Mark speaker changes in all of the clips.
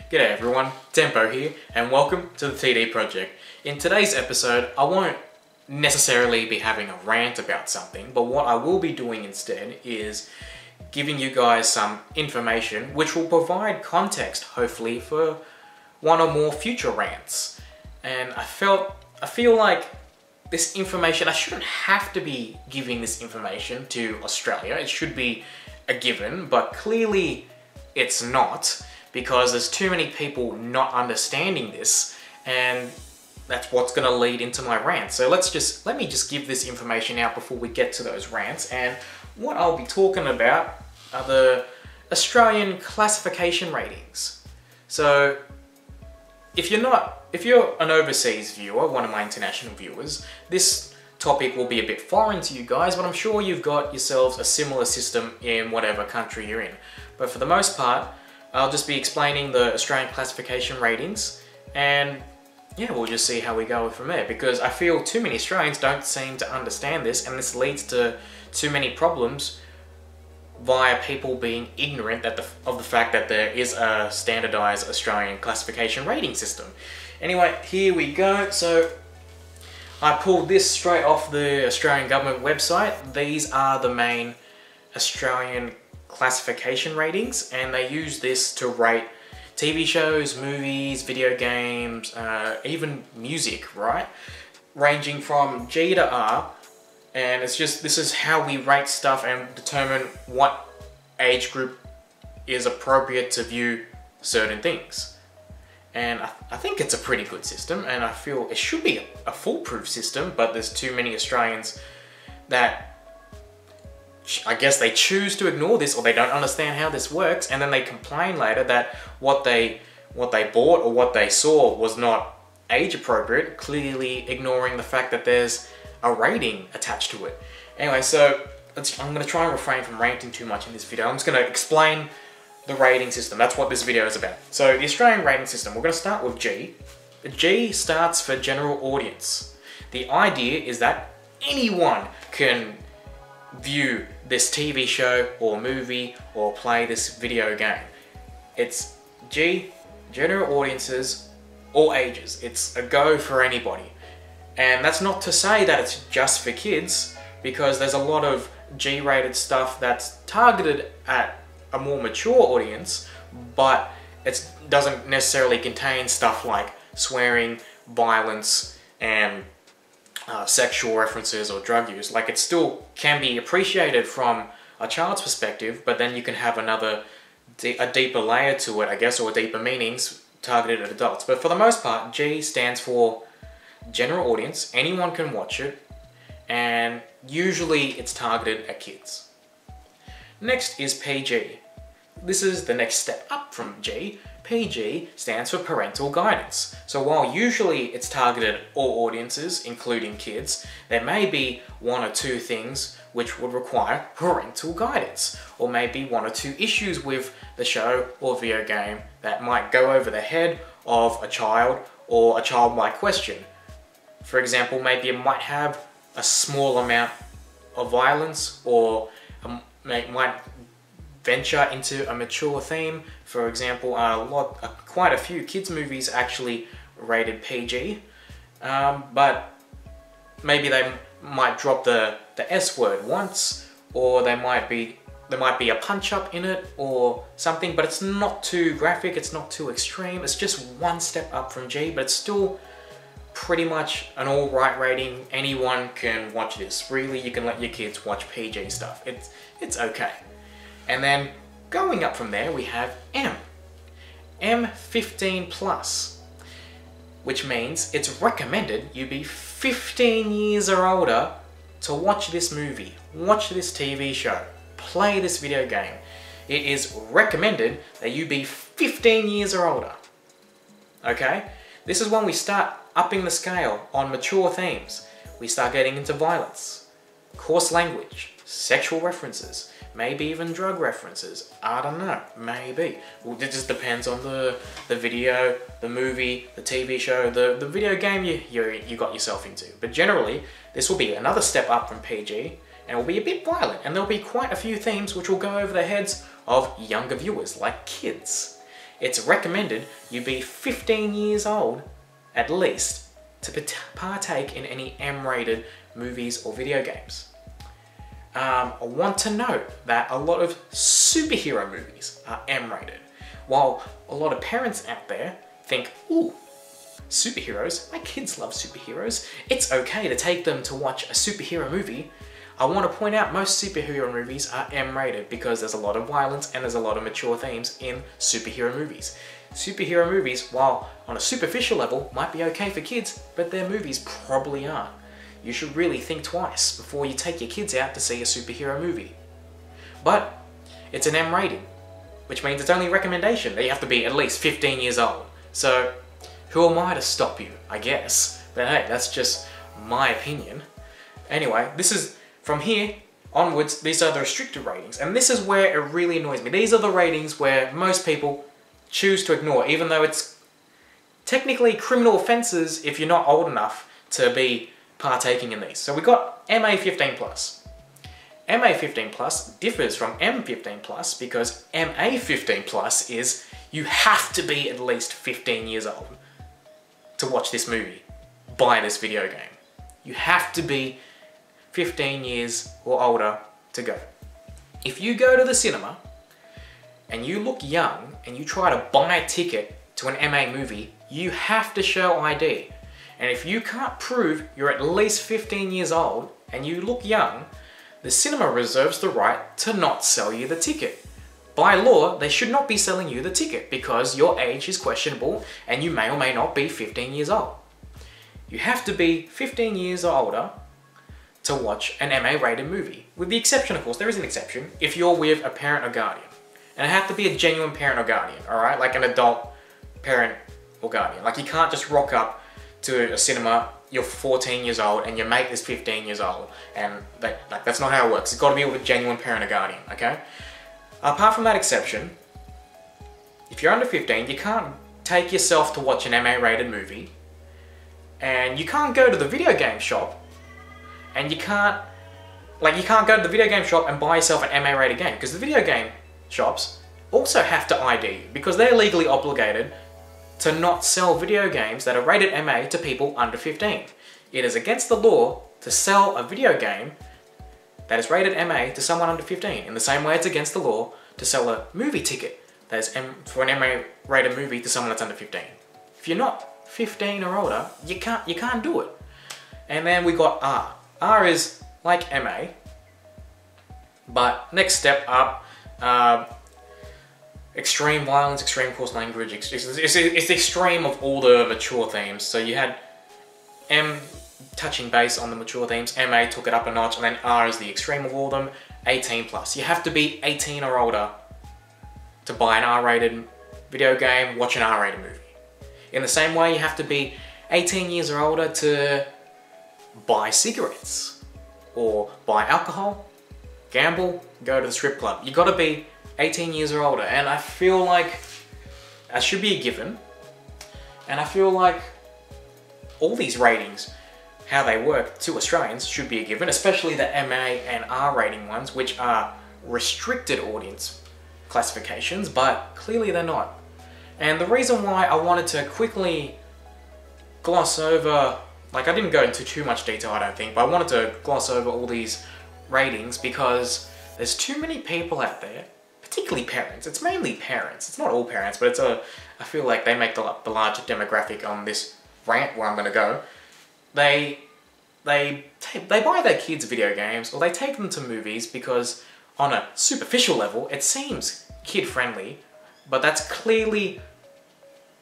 Speaker 1: G'day everyone, Tempo here, and welcome to the TD Project. In today's episode, I won't necessarily be having a rant about something, but what I will be doing instead is giving you guys some information which will provide context, hopefully, for one or more future rants. And I feel like this information, I shouldn't have to be giving this information to Australia. It should be a given, but clearly it's not, because there's too many people not understanding this, and that's what's going to lead into my rant. So let me just give this information out before we get to those rants. And what I'll be talking about are the Australian classification ratings. So if you're an overseas viewer, one of my international viewers, this topic will be a bit foreign to you guys, but I'm sure you've got yourselves a similar system in whatever country you're in. But for the most part, I'll just be explaining the Australian classification ratings, and yeah, we'll just see how we go from there, because I feel too many Australians don't seem to understand this, and this leads to too many problems via people being ignorant of the fact that there is a standardized Australian classification rating system. Anyway, here we go. So I pulled this straight off the Australian government website. These are the main Australian classification ratings, and they use this to rate TV shows, movies, video games, even music, right? Ranging from G to R, and this is how we rate stuff and determine what age group is appropriate to view certain things. And I think it's a pretty good system, and I feel it should be a foolproof system, but there's too many Australians that I guess they choose to ignore this, or they don't understand how this works, and then they complain later that what they bought or what they saw was not age appropriate, clearly ignoring the fact that there's a rating attached to it. Anyway, so I'm going to try and refrain from ranting too much in this video. I'm just going to explain the rating system. That's what this video is about. So the Australian rating system, we're going to start with G. G stands for general audience. The idea is that anyone can view this TV show or movie or play this video game. It's G, general audiences, all ages. It's a go for anybody. And that's not to say that it's just for kids, because there's a lot of G-rated stuff that's targeted at a more mature audience, but it doesn't necessarily contain stuff like swearing, violence, and sexual references or drug use. Like, it still can be appreciated from a child's perspective, but then you can have a deeper layer to it, I guess, or deeper meanings targeted at adults. But for the most part, G stands for general audience. Anyone can watch it, and usually it's targeted at kids. Next is PG. This is the next step up from G. PG stands for parental guidance. So while usually it's targeted at all audiences, including kids, there may be one or two things which would require parental guidance, or maybe one or two issues with the show or video game that might go over the head of a child, or a child might question. For example, maybe it might have a small amount of violence, or it might venture into a mature theme. For example, quite a few kids movies actually rated PG, but maybe they might drop the S word once, or there might be a punch up in it or something, but it's not too graphic, it's not too extreme. It's just one step up from G, but it's still pretty much an alright rating. Anyone can watch this. Really, you can let your kids watch PG stuff. It's okay. And then going up from there, we have M. M 15 plus, which means it's recommended you be 15 years or older to watch this movie, watch this TV show, play this video game. It is recommended that you be 15 years or older. Okay? This is when we start upping the scale on mature themes. We start getting into violence, coarse language, sexual references, maybe even drug references. I don't know, maybe. Well, it just depends on the video, the movie, the TV show, the video game you got yourself into. But generally, this will be another step up from PG, and it will be a bit violent, and there'll be quite a few themes which will go over the heads of younger viewers, like kids. it's recommended you be 15 years old, at least, to partake in any M-rated movies or video games. I want to note that a lot of superhero movies are M-rated. While a lot of parents out there think, ooh, superheroes, my kids love superheroes, it's okay to take them to watch a superhero movie, I want to point out most superhero movies are M-rated because there's a lot of violence and there's a lot of mature themes in superhero movies. Superhero movies, while on a superficial level, might be okay for kids, but their movies probably aren't. You should really think twice before you take your kids out to see a superhero movie. But it's an M rating, which means it's only a recommendation that you have to be at least 15 years old. So who am I to stop you, I guess? But hey, that's just my opinion. Anyway, this is, from here onwards, these are the restricted ratings, and this is where it really annoys me. These are the ratings where most people choose to ignore, even though it's technically criminal offences if you're not old enough to be partaking in these. So we got MA15+. MA15+ differs from M15+ because MA15+ is you have to be at least 15 years old to watch this movie, buy this video game. You have to be 15 years or older to go. If you go to the cinema and you look young and you try to buy a ticket to an MA movie, you have to show ID. And if you can't prove you're at least 15 years old and you look young, the cinema reserves the right to not sell you the ticket. By law, they should not be selling you the ticket because your age is questionable and you may or may not be 15 years old. You have to be 15 years or older to watch an MA rated movie. With the exception, of course, there is an exception, if you're with a parent or guardian. And it has to be a genuine parent or guardian, alright? Like an adult parent or guardian. Like you can't just rock up to a cinema, you're 14 years old and your mate is 15 years old. And that's not how it works. It's got to be with a genuine parent or guardian, okay? Apart from that exception, if you're under 15, you can't take yourself to watch an MA rated movie. And you can't go to the video game shop and you can't go to the video game shop and buy yourself an MA rated game because the video game shops also have to ID you because they're legally obligated to not sell video games that are rated MA to people under 15. It is against the law to sell a video game that is rated MA to someone under 15. In the same way it's against the law to sell a movie ticket that is for an MA rated movie to someone that's under 15. If you're not 15 or older, you can't do it. And then we got R. R is like MA, but next step up, extreme violence, extreme coarse language, it's the extreme of all the mature themes. So you had M touching base on the mature themes, MA took it up a notch, and then R is the extreme of all of them, 18+. You have to be 18 or older to buy an R-rated video game, watch an R-rated movie. In the same way, you have to be 18 years or older to buy cigarettes, or buy alcohol, gamble, go to the strip club. You gotta be 18 years or older, and I feel like that should be a given. And I feel like all these ratings, how they work to Australians, should be a given, especially the MA and R rating ones, which are restricted audience classifications, but clearly they're not. And the reason why I wanted to quickly gloss over, like I didn't go into too much detail I don't think, but I wanted to gloss over all these ratings because there's too many people out there, particularly parents. It's mainly parents. It's not all parents, but I feel like they make the larger demographic on this rant where I'm going to go. They buy their kids video games or they take them to movies because on a superficial level it seems kid-friendly, but that's clearly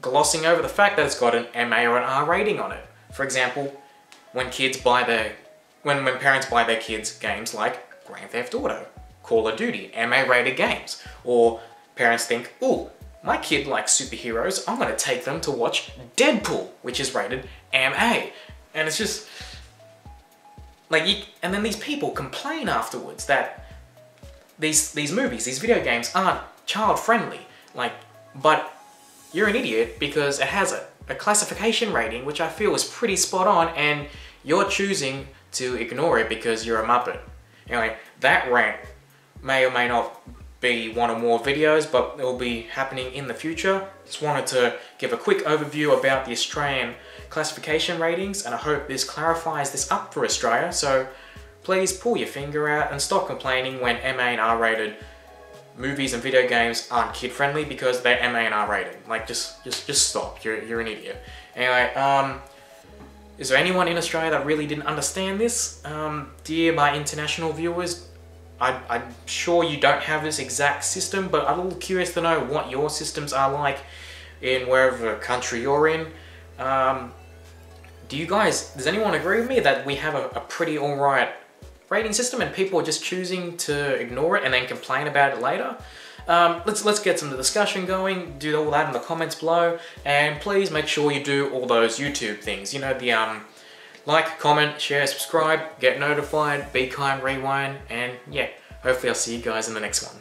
Speaker 1: glossing over the fact that it's got an MA or an R rating on it. For example, when parents buy their kids games like Grand Theft Auto, Call of Duty, MA rated games, or parents think, ooh, my kid likes superheroes, I'm gonna take them to watch Deadpool, which is rated MA. And it's just like, and then these people complain afterwards that these movies, these video games aren't child-friendly. Like, but you're an idiot because it has a classification rating which I feel is pretty spot on, and you're choosing to ignore it because you're a muppet. Anyway, that rant may or may not be one or more videos, but it will be happening in the future. Just wanted to give a quick overview about the Australian classification ratings, and I hope this clarifies this up for Australia. So please pull your finger out and stop complaining when MA and R rated movies and video games aren't kid friendly because they're MA and R rated. Like just stop. You're an idiot. Anyway, is there anyone in Australia that really didn't understand this? Dear my international viewers, I'm sure you don't have this exact system, but I'm a little curious to know what your systems are like in wherever country you're in. Does anyone agree with me that we have a pretty alright rating system and people are just choosing to ignore it and then complain about it later? Let's get some discussion going. Do all that in the comments below, and please make sure you do all those YouTube things. You know, the like, comment, share, subscribe, get notified, be kind, rewind, and yeah, hopefully I'll see you guys in the next one.